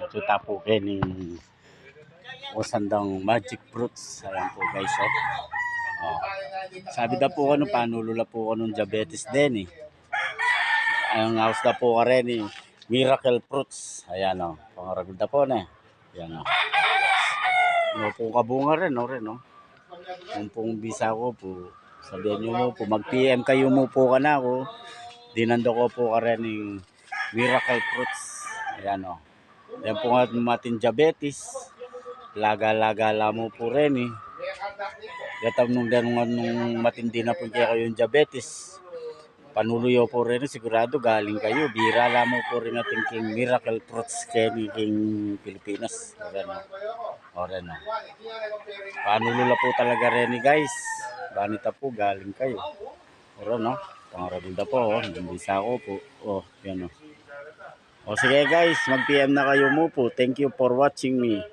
Kita po kining usandang magic fruits. Ayan po guys, oh. Oh. Sabi da po ano, panulula po ano diabetes din eh. Ang house da po ka rin eh. Miracle fruits. Ayan o. Oh. Pangaragod da po na eh. Ayan o. Oh. Ano po kabunga rin o rin o. Kung pong bisa ko po, sabihin nyo mo po, mag-PM kayo mo po ka na ako. Dinando ko po ka rin yung miracle fruits. Ayan o. Oh. Yan po nga matin diabetes. Laga-laga mo po rin eh. Yatam nung matindi na po kayo yung diabetes. Panuluyo po rin sigurado galing kayo. Bira lamang po rin natin king miracle fruits king Pilipinas. Oren no. Panulula po talaga rin guys. Ganita po galing kayo. Oren no. Pangaragulda po. Oh. Bisa ko po. Oh, yan o. Oh. O sige guys, mag-PM na kayo mo po. Thank you for watching me.